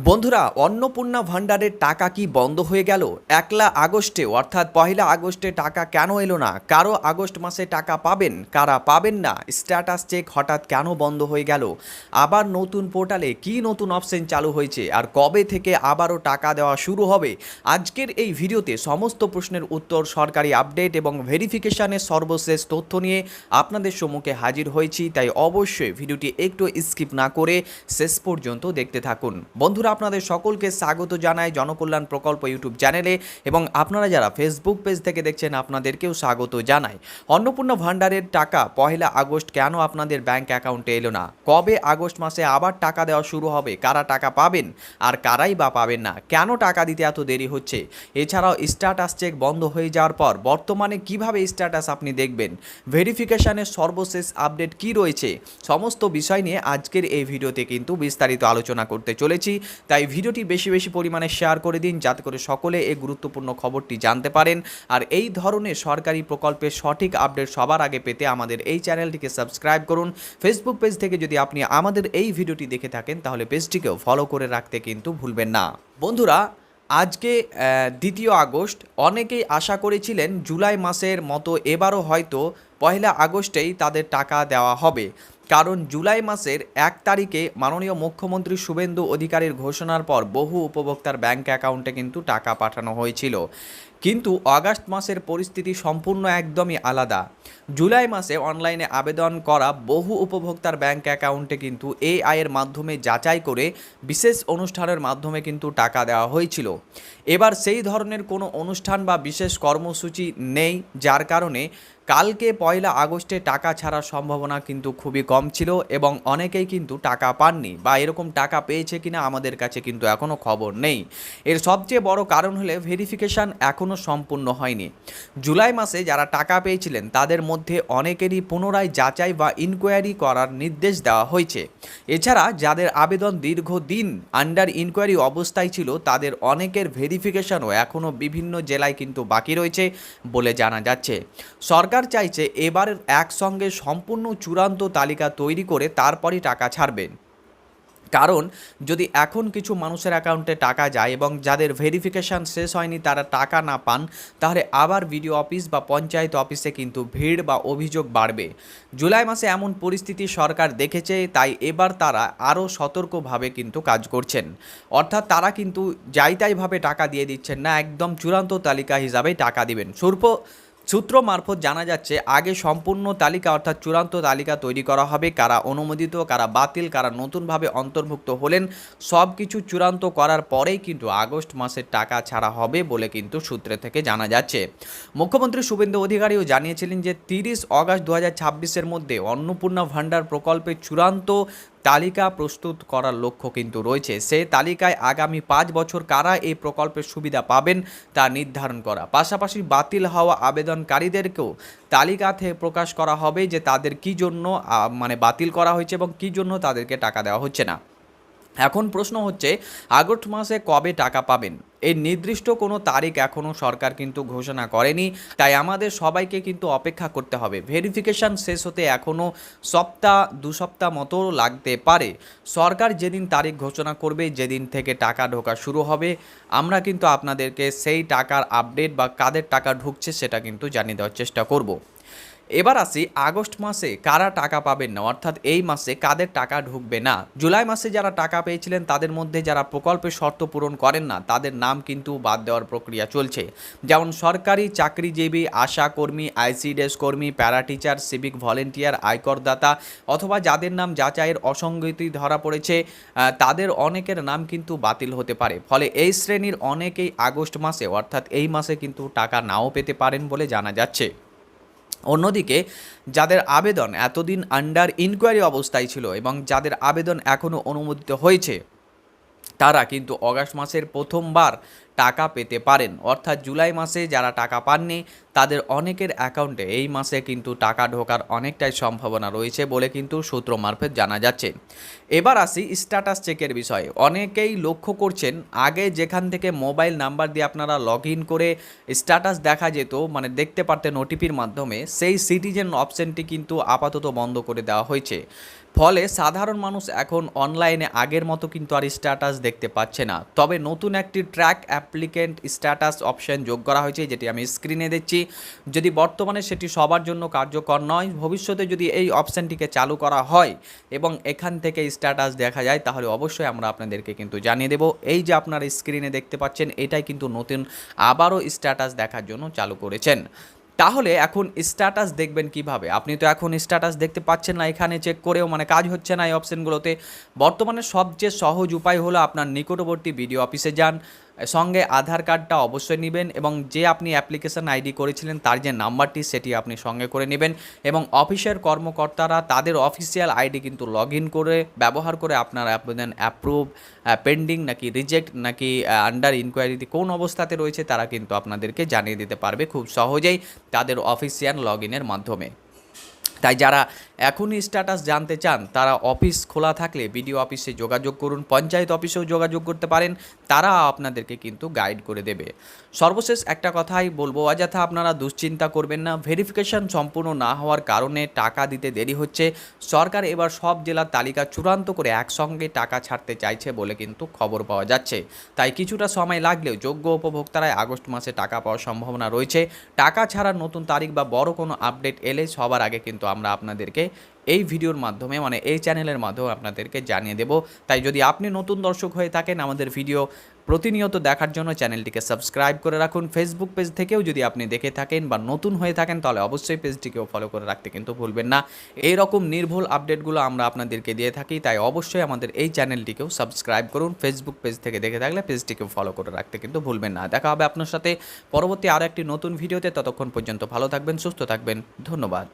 বন্ধুরা, অন্নপূর্ণা ভাণ্ডারের টাকা কি বন্ধ হয়ে গেল? 1 আগস্টে অর্থাৎ 1 আগস্টে টাকা কেন এলো না? কারো আগস্ট মাসে টাকা পাবেন, কারা পাবেন না? স্ট্যাটাস চেক হঠাৎ কেন বন্ধ হয়ে গেল? আবার নতুন পোর্টালে কি নতুন অপশন চালু হয়েছে? আর কবে থেকে আবারও টাকা দেওয়া শুরু হবে? আজকের এই ভিডিওতে সমস্ত প্রশ্নের উত্তর, সরকারি আপডেট এবং ভেরিফিকেশনের সর্বশেষ তথ্য নিয়ে আপনাদের সম্মুখে হাজির হয়েছি। তাই অবশ্যই ভিডিওটি একটু স্কিপ না করে শেষ পর্যন্ত দেখতে থাকুন। বন্ধুরা, আপনাদের সকলকে স্বাগত জানাই জনকল্যাণ প্রকল্প ইউটিউব চ্যানেলে, এবং আপনারা যারা ফেসবুক পেজ থেকে দেখছেন আপনাদেরকেও স্বাগত জানাই। অন্নপূর্ণা ভাণ্ডারের টাকা 1 আগস্ট কেন আপনাদের ব্যাংক অ্যাকাউন্টে এলো না? কবে আগস্ট মাসে আবার টাকা দেওয়া শুরু হবে? কারা টাকা পাবেন আর কারাই বা পাবেন না? কেন টাকা দিতে এত দেরি হচ্ছে? এছাড়াও স্ট্যাটাস চেক বন্ধ হয়ে যাওয়ার পর বর্তমানে কিভাবে স্ট্যাটাস আপনি দেখবেন? ভেরিফিকেশনের সর্বশেষ আপডেট কি রয়েছে? সমস্ত বিষয় নিয়ে আজকের এই ভিডিওতে কিন্তু বিস্তারিত আলোচনা করতে চলেছি। তাই ভিডিওটি বেশি বেশি পরিমাণে শেয়ার করে দিন, যাতে করে সকলে এই গুরুত্বপূর্ণ খবরটি জানতে পারেন। আর এই ধরনের সরকারি প্রকল্পের সঠিক আপডেট সবার আগে পেতে আমাদের এই চ্যানেলটিকে সাবস্ক্রাইব করুন। ফেসবুক পেজ থেকে যদি আপনি আমাদের এই ভিডিওটি দেখে থাকেন তাহলে পেজটিকেও ফলো করে রাখতে কিন্তু ভুলবেন না। বন্ধুরা, আজকে 2 আগস্ট, অনেকেই আশা করেছিলেন জুলাই মাসের মতো এবারও হয়তো 1 আগস্টেই তাদের টাকা দেওয়া হবে, কারণ জুলাই মাসের 1 তারিখে মাননীয় মুখ্যমন্ত্রী শুভেন্দু অধিকারীর ঘোষণার পর বহু উপভোক্তার ব্যাংক অ্যাকাউন্টে কিন্তু টাকা পাঠানো হয়েছিল। কিন্তু আগস্ট মাসের পরিস্থিতি সম্পূর্ণ একদমই আলাদা। জুলাই মাসে অনলাইনে আবেদন করা বহু উপভোক্তার ব্যাংক অ্যাকাউন্টে কিন্তু এআই এর মাধ্যমে যাচাই করে বিশেষ অনুষ্ঠানের মাধ্যমে কিন্তু টাকা দেওয়া হয়েছিল। এবার সেই ধরনের কোনো অনুষ্ঠান বা বিশেষ কর্মসূচি নেই, যার কারণে কালকে 1 আগস্টে টাকা ছাড়ার সম্ভাবনা কিন্তু খুবই কম ছিল, এবং অনেকেই কিন্তু টাকা পাননি, বা এরকম টাকা পেয়েছে কিনা আমাদের কাছে কিন্তু এখনও খবর নেই। এর সবচেয়ে বড় কারণ হলে ভেরিফিকেশান এখনও সম্পূর্ণ হয়নি। জুলাই মাসে যারা টাকা পেয়েছিলেন তাদের মধ্যে অনেকেরই পুনরায় যাচাই বা ইনকোয়ারি করার নির্দেশ দেওয়া হয়েছে। এছাড়া যাদের আবেদন দীর্ঘদিন আন্ডার ইনকোয়ারি অবস্থায় ছিল তাদের অনেকের ভেরিফিকেশনও এখনও বিভিন্ন জেলায় কিন্তু বাকি রয়েছে বলে জানা যাচ্ছে। সরকার চাইছে এবার একসঙ্গে সম্পূর্ণ চূড়ান্ত তালিকা তৈরি করে তারপরই টাকা ছাড়বেন, কারণ যদি এখন কিছু মানুষের অ্যাকাউন্টে টাকা যায় এবং যাদের ভেরিফিকেশান শেষ হয়নি তারা টাকা না পান, তাহলে আবার বিডিও অফিস বা পঞ্চায়েত অফিসে কিন্তু ভিড় বা অভিযোগ বাড়বে। জুলাই মাসে এমন পরিস্থিতি সরকার দেখেছে, তাই এবার তারা আরও সতর্কভাবে কিন্তু কাজ করছেন। অর্থাৎ তারা কিন্তু যাই তাইভাবে টাকা দিয়ে দিচ্ছেন না, একদম চূড়ান্ত তালিকা হিসাবেই টাকা দিবেন। সূত্র মারফত জানা যাচ্ছে আগে সম্পূর্ণ তালিকা অর্থাৎ চূড়ান্ত তালিকা তৈরি করা হবে, কারা অনুমোদিত, কারা বাতিল, কারা নতুনভাবে অন্তর্ভুক্ত হলেন, সব কিছু চূড়ান্ত করার পরেই কিন্তু আগস্ট মাসের টাকা ছাড়া হবে বলে কিন্তু সূত্রে থেকে জানা যাচ্ছে। মুখ্যমন্ত্রী শুভেন্দু অধিকারীও জানিয়েছিলেন যে 30 আগস্ট 2026-এর মধ্যে অন্নপূর্ণা ভাণ্ডার প্রকল্পের চূড়ান্ত তালিকা প্রস্তুত করার লক্ষ্য কিন্তু রয়েছে। সেই তালিকায় আগামী 5 বছর কারা এই প্রকল্পের সুবিধা পাবেন তা নির্ধারণ করা, পাশাপাশি বাতিল হওয়া আবেদনকারীদেরকেও তালিকাতে প্রকাশ করা হবে যে তাদের কী জন্য বাতিল করা হয়েছে এবং কী জন্য তাদেরকে টাকা দেওয়া হচ্ছে না। এখন প্রশ্ন হচ্ছে আগস্ট মাসে কবে টাকা পাবেন? এই নির্দিষ্ট কোনো তারিখ এখনও সরকার কিন্তু ঘোষণা করেনি, তাই আমাদের সবাইকে কিন্তু অপেক্ষা করতে হবে। ভেরিফিকেশান শেষ হতে এখনও 2 সপ্তাহ মতো লাগতে পারে। সরকার যেদিন তারিখ ঘোষণা করবে, যেদিন থেকে টাকা ঢোকা শুরু হবে, আমরা কিন্তু আপনাদেরকে সেই টাকার আপডেট বা কাদের টাকা ঢুকছে সেটা কিন্তু জানিয়ে দেওয়ার চেষ্টা করব। এবার আসি আগস্ট মাসে কারা টাকা পাবেন না, অর্থাৎ এই মাসে কাদের টাকা ঢুকবে না। জুলাই মাসে যারা টাকা পেয়েছিলেন তাদের মধ্যে যারা প্রকল্পের শর্ত পূরণ করেন না তাদের নাম কিন্তু বাদ দেওয়ার প্রক্রিয়া চলছে। যেমন সরকারি চাকরিজীবী, আশা কর্মী, আইসিডিএস কর্মী, প্যারা টিচার, সিভিক ভলেন্টিয়ার, আয়করদাতা, অথবা যাদের নাম যাচাইয়ের অসঙ্গতি ধরা পড়েছে তাদের অনেকের নাম কিন্তু বাতিল হতে পারে। ফলে এই শ্রেণীর অনেকেই আগস্ট মাসে অর্থাৎ এই মাসে কিন্তু টাকা নাও পেতে পারেন বলে জানা যাচ্ছে। অন্যদিকে যাদের আবেদন এতদিন আন্ডার ইনকোয়ারি অবস্থায় ছিল এবং যাদের আবেদন এখনও অনুমোদিত হয়েছে তারা কিন্তু আগস্ট মাসের প্রথমবার টাকা পেতে পারেন। অর্থাৎ জুলাই মাসে যারা টাকা পাননি তাদের অনেকের অ্যাকাউন্টে এই মাসে কিন্তু টাকা ঢোকার অনেকটাই সম্ভাবনা রয়েছে বলে কিন্তু সূত্র মারফত জানা যাচ্ছে। এবার আসি স্ট্যাটাস চেকের বিষয়ে। অনেকেই লক্ষ্য করছেন আগে যেখান থেকে মোবাইল নাম্বার দিয়ে আপনারা লগ ইন করে স্ট্যাটাস দেখা যেত, দেখতে পারতেন ওটিপির মাধ্যমে, সেই সিটিজেন অপশনটি কিন্তু আপাতত বন্ধ করে দেওয়া হয়েছে। ফলে সাধারণ মানুষ এখন অনলাইনে আগের মতো কিন্তু আর স্ট্যাটাস দেখতে পাচ্ছে না। তবে নতুন একটি ট্র্যাক অ্যাপ্লিকেন্ট স্ট্যাটাস অপশন যোগ করা হয়েছে, যেটি আমি স্ক্রিনে দিচ্ছি। যদি বর্তমানে সেটি সবার জন্য কার্যকর নয়, ভবিষ্যতে যদি এই অপশানটিকে চালু করা হয় এবং এখান থেকে স্ট্যাটাস দেখা যায়, তাহলে অবশ্যই আমরা আপনাদেরকে কিন্তু জানিয়ে দেব। এই যে আপনারা স্ক্রিনে দেখতে পাচ্ছেন, এটাই কিন্তু নতুন আবারও স্ট্যাটাস দেখার জন্য চালু করেছেন। তাহলে এখন স্ট্যাটাস দেখবেন কিভাবে? আপনি তো এখন স্ট্যাটাস দেখতে পাচ্ছেন না, এখানে চেক করেও মানে কাজ হচ্ছে না এই অপশনগুলোতে। বর্তমানে সবচেয়ে সহজ উপায় হলো আপনার নিকটবর্তী বিডিও অফিসে যান, সঙ্গে আধার কার্ডটা অবশ্যই নেবেন এবং যে আপনি অ্যাপ্লিকেশন আইডি করেছিলেন তার যে নাম্বারটি সেটি আপনি সঙ্গে করে নেবেন এবং অফিসের কর্মকর্তারা তাদের অফিসিয়াল আইডি কিন্তু লগ ইন করে ব্যবহার করে আপনার আবেদন অ্যাপ্রুভ, পেন্ডিং নাকি রিজেক্ট নাকি আন্ডার ইনকোয়ারিতে কোন অবস্থাতে রয়েছে তারা কিন্তু আপনাদেরকে জানিয়ে দিতে পারবে খুব সহজেই তাদের অফিসিয়াল লগ ইনের মাধ্যমে। তাই যারা এখনই স্ট্যাটাস জানতে চান তারা অফিস খোলা থাকলে বিডিও অফিসে যোগাযোগ করুন, পঞ্চায়েত অফিসেও যোগাযোগ করতে পারেন, তারা আপনাদেরকে কিন্তু গাইড করে দেবে। সর্বশেষ একটা কথাই বলবো, অযথা আপনারা দুশ্চিন্তা করবেন না। ভেরিফিকেশন সম্পূর্ণ না হওয়ার কারণে টাকা দিতে দেরি হচ্ছে। সরকার এবার সব জেলার তালিকা চূড়ান্ত করে একসঙ্গে টাকা ছাড়তে চাইছে বলে কিন্তু খবর পাওয়া যাচ্ছে। তাই কিছুটা সময় লাগলেও যোগ্য উপভোক্তারাই আগস্ট মাসে টাকা পাওয়ার সম্ভাবনা রয়েছে। টাকা ছাড়ার নতুন তারিখ বা বড় কোনো আপডেট এলে সবার আগে কিন্তু আমরা আপনাদেরকে এই ভিডিওর মাধ্যমে মানে এই চ্যানেলের মাধ্যমে আপনাদেরকে জানিয়ে দেব। তাই যদি আপনি নতুন দর্শক হয়ে থাকেন, আমাদের ভিডিও প্রতিনিয়ত দেখার জন্য চ্যানেলটিকে সাবস্ক্রাইব করে রাখুন। ফেসবুক পেজ থেকেও যদি আপনি দেখে থাকেন বা নতুন হয়ে থাকেন তাহলে অবশ্যই পেজটিকেও ফলো করে রাখতে কিন্তু ভুলবেন না। এই রকম নির্ভুল আপডেটগুলো আমরা আপনাদেরকে দিয়ে থাকি, তাই অবশ্যই আমাদের এই চ্যানেলটিকেও সাবস্ক্রাইব করুন। ফেসবুক পেজ থেকে দেখে থাকলে পেজটিকেও ফলো করে রাখতে কিন্তু ভুলবেন না। দেখা হবে আপনার সাথে পরবর্তী আরও একটি নতুন ভিডিওতে। ততক্ষণ পর্যন্ত ভালো থাকবেন, সুস্থ থাকবেন। ধন্যবাদ।